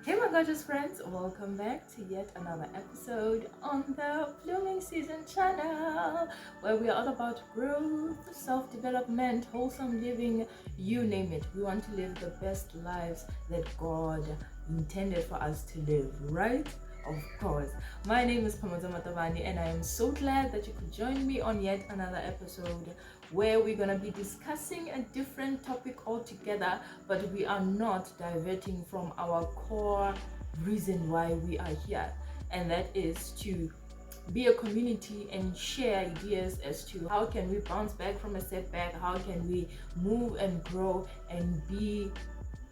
Hey my gorgeous friends, welcome back to yet another episode on the Blooming Season channel, where we are all about growth, self-development, wholesome living, you name it. We want to live the best lives that God intended for us to live, right? Of course. My name is Kgomotso Matabane and I am so glad that you could join me on yet another episode where we're going to be discussing a different topic altogether, but we are not diverting from our core reason why we are here, and that is to be a community and share ideas as to how can we bounce back from a setback, how can we move and grow and be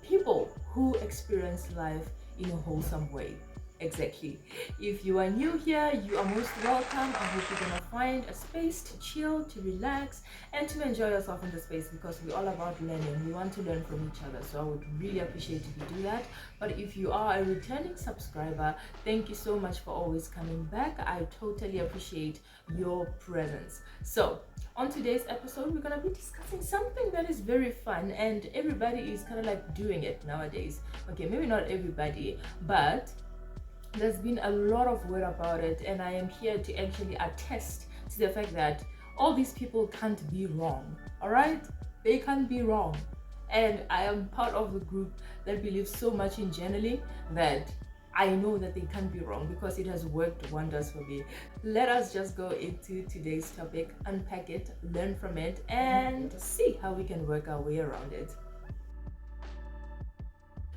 people who experience life in a wholesome way. Exactly. If you are new here, you are most welcome. I hope you're gonna find a space to chill, to relax, and to enjoy yourself in the space, because we're all about learning. We want to learn from each other, so I would really appreciate if you do that. But if you are a returning subscriber, thank you so much for always coming back. I totally appreciate your presence. So on today's episode, we're gonna be discussing something that is very fun and everybody is kind of like doing it nowadays. Okay, maybe not everybody, but there's been a lot of word about it, and I am here to actually attest to the fact that all these people can't be wrong. All right, they can't be wrong, and I am part of the group that believes so much in journaling that I know that they can't be wrong because it has worked wonders for me. Let us just go into today's topic, unpack it, learn from it, and see how we can work our way around it.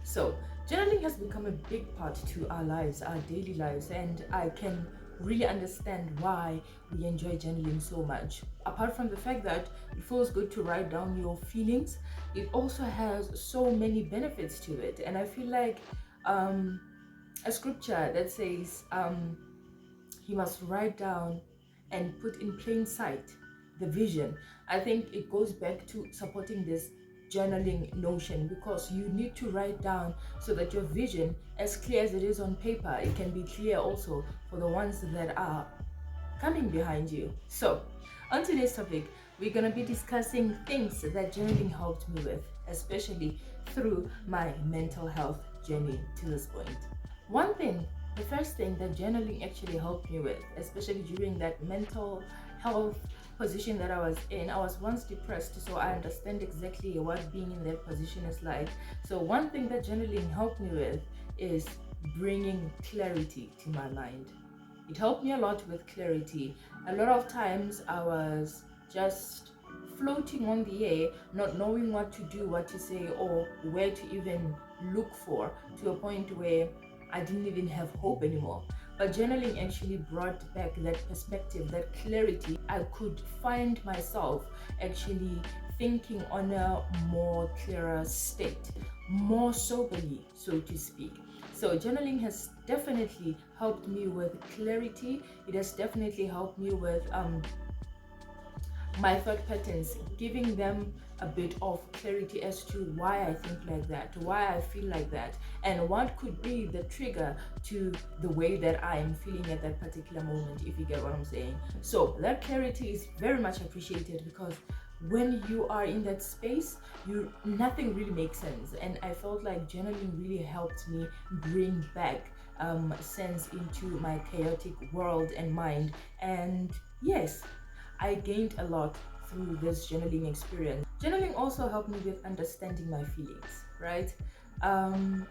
So, journaling has become a big part to our lives, our daily lives, and I can really understand why we enjoy journaling so much. Apart from the fact that it feels good to write down your feelings, it also has so many benefits to it. And I feel like a scripture that says he must write down and put in plain sight the vision. I think it goes back to supporting this journaling notion, because you need to write down so that your vision, as clear as it is on paper, it can be clear also for the ones that are coming behind you. So on today's topic, we're going to be discussing things that journaling helped me with, especially through my mental health journey to this point. The first thing that journaling actually helped me with, especially during that mental health position that I was in. I was once depressed, so I understand exactly what being in that position is like. So one thing that journaling helped me with is bringing clarity to my mind. It helped me a lot with clarity. A lot of times I was just floating on the air, not knowing what to do, what to say, or where to even look for, to a point where I didn't even have hope anymore. But journaling actually brought back that perspective, that clarity. I could find myself actually thinking on a more clearer state, more soberly, so to speak. So journaling has definitely helped me with clarity. It has definitely helped me with my thought patterns, giving them a bit of clarity as to why I think like that, why I feel like that, and what could be the trigger to the way that I am feeling at that particular moment, if you get what I'm saying. So that clarity is very much appreciated, because when you are in that space, nothing really makes sense, and I felt like journaling really helped me bring back sense into my chaotic world and mind. And yes, I gained a lot through this journaling experience. Journaling also helped me with understanding my feelings, right?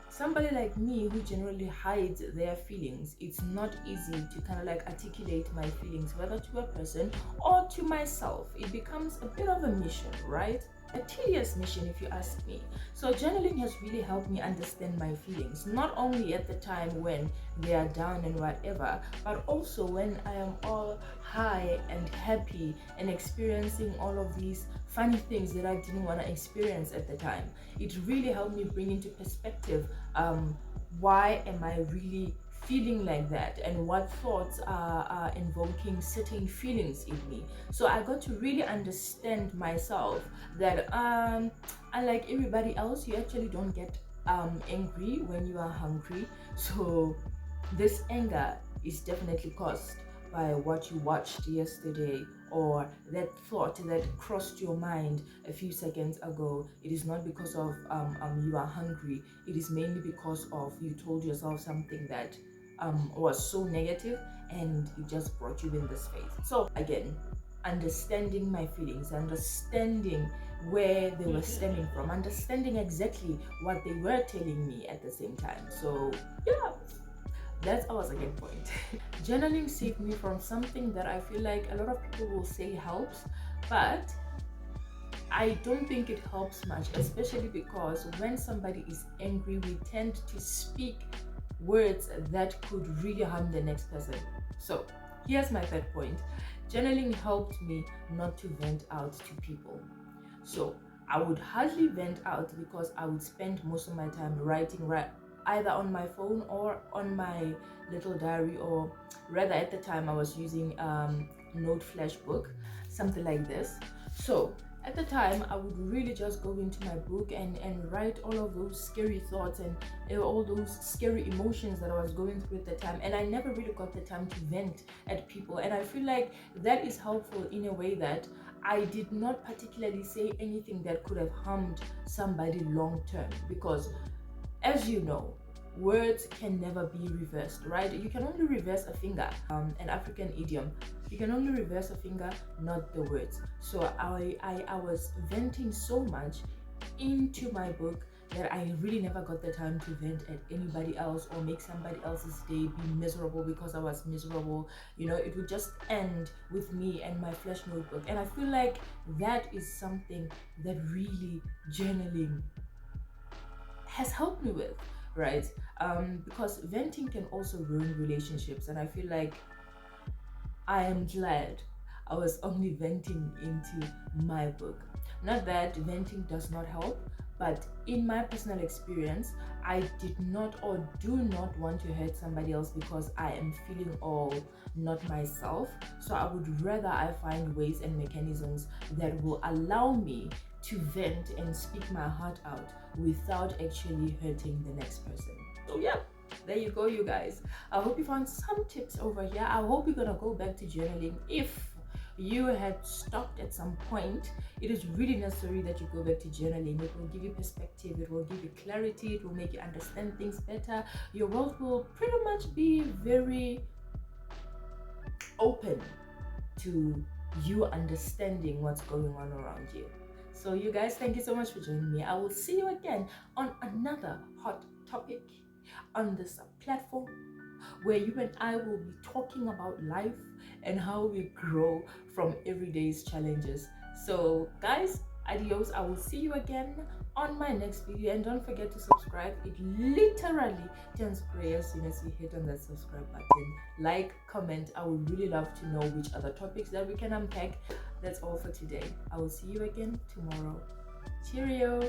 Somebody like me who generally hides their feelings, it's not easy to kind of like articulate my feelings, whether to a person or to myself. It becomes a bit of a mission, right? A tedious mission, if you ask me. So journaling has really helped me understand my feelings, not only at the time when they are down and whatever, but also when I am all high and happy and experiencing all of these funny things that I didn't want to experience at the time. It really helped me bring into perspective why am I really feeling like that, and what thoughts are invoking certain feelings in me. So I got to really understand myself, that unlike everybody else, you actually don't get angry when you are hungry. So this anger is definitely caused by what you watched yesterday, or that thought that crossed your mind a few seconds ago, it is not because of you are hungry. It is mainly because of you told yourself something that was so negative, and it just brought you in this space. So again, understanding my feelings, understanding where they were stemming from, understanding exactly what they were telling me at the same time. So yeah, that's our second point. Journaling saved me from something that I feel like a lot of people will say helps, but I don't think it helps much, especially because when somebody is angry, we tend to speak words that could really harm the next person. So here's my third point. Journaling helped me not to vent out to people. So I would hardly vent out because I would spend most of my time writing, either on my phone or on my little diary, or rather at the time I was using note flash book, something like this. So at the time I would really just go into my book and write all of those scary thoughts and all those scary emotions that I was going through at the time, and I never really got the time to vent at people. And I feel like that is helpful in a way that I did not particularly say anything that could have harmed somebody long term, because as you know, words can never be reversed, right? You can only reverse a finger. An African idiom, you can only reverse a finger, not the words. So I was venting so much into my book that I really never got the time to vent at anybody else or make somebody else's day be miserable because I was miserable. You know, it would just end with me and my flash notebook. And I feel like that is something that really journaling has helped me with, right? Because venting can also ruin relationships, and I feel like I am glad I was only venting into my book. Not that venting does not help, but in my personal experience, I did not or do not want to hurt somebody else because I am feeling all not myself. So I would rather I find ways and mechanisms that will allow me to vent and speak my heart out without actually hurting the next person. So yeah, there you go, you guys. I hope you found some tips over here. I hope you're gonna go back to journaling. If you had stopped at some point, it is really necessary that you go back to journaling. It will give you perspective, it will give you clarity, it will make you understand things better. Your world will pretty much be very open to you understanding what's going on around you. So you guys, thank you so much for joining me. I will see you again on another hot topic on this platform, where you and I will be talking about life and how we grow from everyday's challenges. So guys, adios. I will see you again on my next video, and don't forget to subscribe. It literally turns gray as soon as you hit on that subscribe button. Like, comment. I would really love to know which other topics that we can unpack. That's all for today. I will see you again tomorrow. Cheerio.